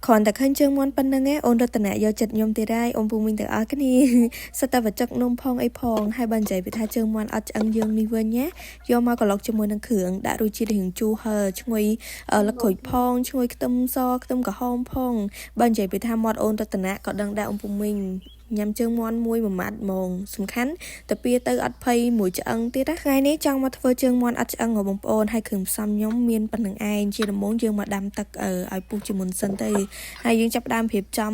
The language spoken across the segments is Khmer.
គ្រាន់តែឃើញជើងមាន់ប៉ុណ្្នឹងឯងអូនរតនាយកចិត្តខ្ញុំទៀតហើយអូនពូមីងទាំងអស់គ្នាសិតតែបច្ចុកនំផងអីផងហើយបើនិយាយពីថាជើងមាន់អត់ឆ្អឹងយើងនេះវិញណាយកមកក្លុកជាមួយនឹងគ្រឿងដាក់រសជាតិរៀងជូរហឹរឈ្ងុយលក្ខូចផងឈ្ងុយខ្ទឹមសខ្ទឹមក្រហមផងបើនិយាយពីថាមាត់អូនរតនាក៏ដឹងដែរអូនពូមីងញ៉ាំជើងមាន់មួយម៉ាត់ហ្មងសំខាន់តែពីទៅអត់ភ័យមួយឆ្អឹងទៀតណាថ្ងៃនេះចង់មកធ្វើជើងមាន់អត់ឆ្អឹងរបស់បងប្អូនហើយគ្រឿងផ្សំខ្ញុំមានប៉ុណ្្នឹងឯងជាដំបូងយើងមកដាំទឹកឲ្យពុះជាមុនសិនទៅហើយយើងចាប់ផ្ដើមរៀបចំ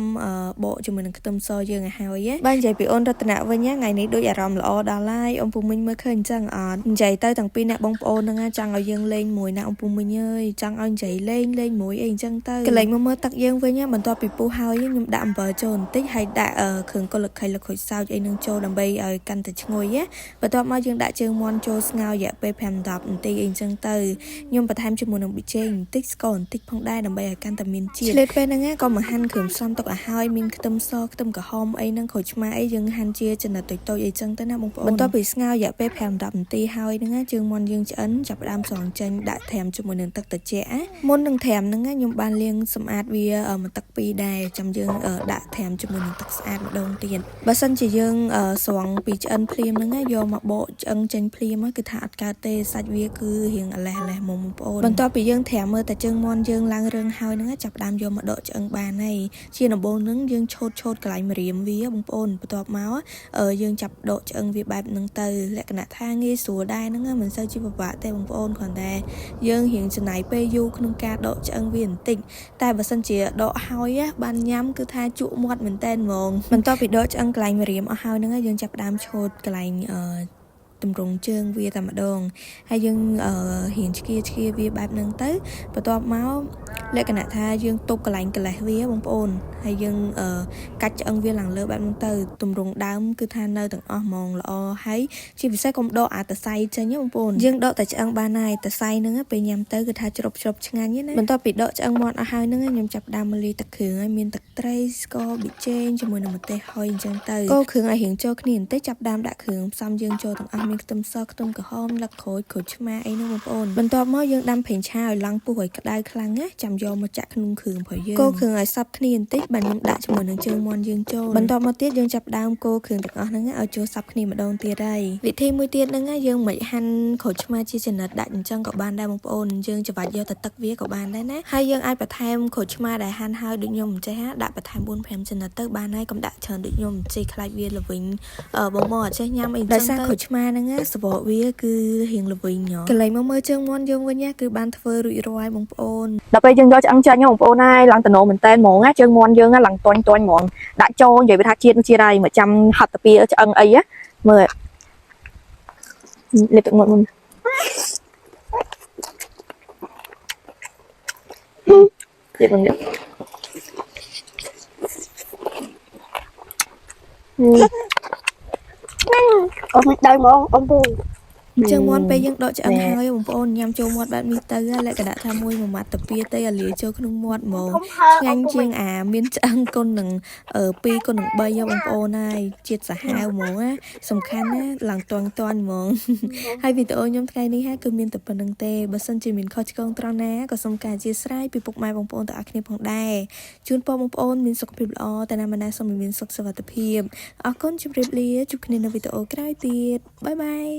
បកជាមួយនឹងខ្ទឹមសយើងឲ្យហើយបើនិយាយពីអូនរតនាវិញថ្ងៃនេះដូចអារម្មណ៍ល្អដល់ហើយអូនពូមីងមើលឃើញអញ្ចឹងអត់និយាយទៅទាំងពីរអ្នកបងប្អូនហ្នឹងចង់ឲ្យយើងលេងមួយណាអូនពូមីងអើយចង់ឲ្យនិយាយលេងមួយអីអញ្ចឹងទៅកន្លែងមើលទឹកយើងវិញបន្ទាប់ពីពុះហើយខ្ញុំដាក់អំបិលចូលបន្តិចហើយដាក់គ្រឿងកុលខៃលខូចសើចអីនឹងចូលដើម្បីឲ្យកាន់តែឈ្ងុយបន្ទាប់មកយើងដាក់ជើងមាន់ចូលស្ងោររយៈពេល5-10នាទីអីអញ្ចឹងទៅខ្ញុំបន្ថែមជាមួយនឹងប៊ីចេងបន្តិចស្ករបន្តិចផងដែរដើម្បីឲ្យកាន់តែមានជាតិឆ្លៀតពេលហ្នឹងក៏មកហាន់គ្រឿងផ្សំទុកឲ្យហើយមានខ្ទឹមសខ្ទឹមក្រហមអីហ្នឹងក្រូចឆ្មាអីយើងហាន់ជាចំណិតតូចៗអីចឹងទៅណាបងប្អូនបន្ទាប់ពីស្ងោររយៈពេល5-10នាទីហើយហ្នឹងជើងមាន់យើងឆ្អិនចាប់ផ្ដើមស្រង់ចេញដាក់ត្រាំជាមួយនឹងទឹកត្រជាក់មុននឹងត្រាំហ្នឹងខ្ញុំបានលាងសម្អាតវាមួយទឹកពីរដែរចាំយើងដាក់ត្រាំជាមួយនឹងទឹកស្អាតម្ដងទៀតបើសិនជាយើងស្រង់ពីឆ្អិនភ្លាមហ្នឹងយកមកបកឆ្អឹងចេញភ្លាមគឺថាអត់កើតទេសាច់វាគឺរៀងអលេះមកបងប្អូនបន្ទាប់ពីយើងត្រាំមើលតែជើងមាន់យើងឡើងរឹងហើយហ្នឹងចាប់ផ្ដើមយកមកដកឆ្អឹងបានហើយជាដំបូងហ្នឹងយើងឆូតកន្លែងម្រាមវាបងប្អូនបន្ទាប់មកយើងចាប់ដកឆ្អឹងវាបែបហ្នឹងទៅលក្ខណៈថាងាយស្រួលដែរហ្នឹងមិនសូវជាពិបាកទេបងប្អូនគ្រាន់តែយើងរៀងចំណាយពេលយូរក្នុងការដកឆ្អឹងវាបន្តិចតែបើសិនជាដកហើយបានញ៉ាំគឺថាជក់មាត់មែនតើហ្មងបន្ទាប់ពីដកឆ្អឹងកន្លែងម្រាមអស់ហើយហ្នឹងយើងចាប់ផ្ដើមឆូតកន្លែងតម្រង់ជើងវាតែម្ដងហើយយើងរៀងឆ្កៀវាបែបហ្នឹងទៅបន្ទាប់មកលក្ខណៈថាយើងទុកកន្លែងកលេសវាបងប្អូនហើយយើងកាច់ឆ្អឹងវាឡើងលើបែបហ្នឹងទៅតម្រង់ដើមគឺថានៅទាំងអស់ហ្មងល្អហើយជាពិសេសកុំដកអាតសៃចេញបងប្អូនយើងដកតែឆ្អឹងបានហើយតសៃហ្នឹងពេលញ៉ាំទៅគឺថាជ្រប់ឆ្ងាញ់ណាបន្ទាប់ពីដកឆ្អឹងមាត់អស់ហើយហ្នឹងខ្ញុំចាប់ផ្ដើមមកលាយទឹកគ្រឿងហើយមានទឹកត្រីស្ករប៊ីចេងជាមួយនឹងម្ទេសហុយអញ្ចឹងទៅកូរគ្រឿងឲ្យរៀងចូលគ្នាបន្តិចចាប់ផ្ដើមដាក់គ្រឿងផ្សំយើងចូលទាំងអស់មានខ្ទឹមសខ្ទឹមក្រហមលឹកក្រូចឆ្មាអីហ្នឹងបងប្អូនបន្ទាប់មកយើងដាំប្រេងឆាឲ្យឡើងពុះឲ្យក្តៅខ្លាំងណាចាំយកមកចាក់ក្នុងគ្រឿងព្រោះយើងកូរគ្រឿងឲ្យសព្វគ្នាបន្តិចបាទខ្ញុំដាក់ជាមួយនឹងជើងមាន់យើងចូលបន្ទាប់មកទៀតយើងចាប់ផ្ដើមកូរគ្រឿងទាំងអស់ហ្នឹងឲ្យចូលសព្វគ្នាម្ដងទៀតហើយវិធីមួយទៀតហ្នឹងយើងមិនហាន់ក្រូចឆ្មាជាចំណិតដាក់អញ្ចឹងក៏បានដែរបងប្អូនយើងច្របាច់យកទៅទឹកវាក៏បានដែរណាហើយយើងអាចបន្ថែមក្រូចឆ្មាដែលហាន់ហើយដូចខ្ញុំអញ្ចេះដាក់បន្ថែម 4-5 ចំណិតទៅបានហើយកុំដាក់ច្រើនដូចខ្ញុំអញ្ចេះខ្លាចវាល្វីងបងអត់ចេះញ៉ាំអីអញ្ចឹងទៅដោយសារក្រូចឆ្មាហ្នឹងសបកវាគឺរៀងល្វីងកន្លែងមកមើលជើងមាន់យើងវិញគឺបានធ្វើរួចរាល់បងប្អូនដល់ពេលយើងយកឆ្អឹងចាញ់បងប្អូនហើយឡើងតំណមែនតែនហ្មងជើងមាន់យើងឡើងទាញហ្មងដាក់ចូលនិយាយវាថាជាតិហើយមកចាំហត់ទៅពីឆ្អឹងអីមើលលេបទឹកមាត់មុនទៀតបងអត់ដៅហ្មងបងប្អូនជើងមាន់ពេលយើងដកឆ្អឹងហើយបងប្អូនញ៉ាំចូលមាត់បែបនេះទៅលក្ខណៈថាមួយម៉ាត់ទៅពីទៅអាលាយចូលក្នុងមាត់ហ្មងឆ្ងាញ់ជាងអាមានឆ្អឹងគុណនឹង2គុណនឹង3បងប្អូនហើយជាតិសាហាវហ្មងសំខាន់ណាឡើងទាន់ហ្មងហើយវីដេអូខ្ញុំថ្ងៃនេះគឺមានតែប៉ុណ្្នឹងទេបើសិនជាមានខុសឆ្គងត្រង់ណាក៏សូមការអធិស្ឋានពីពុកម៉ែបងប្អូនទាំងអស់គ្នាផងដែរជូនពរបងប្អូនមានសុខភាពល្អតែណាមិនណាសូមមានសុខសុវត្ថិភាពអរគុណជម្រាបលាជួបគ្នានៅវីដេអូក្រោយទៀតបាយបាយ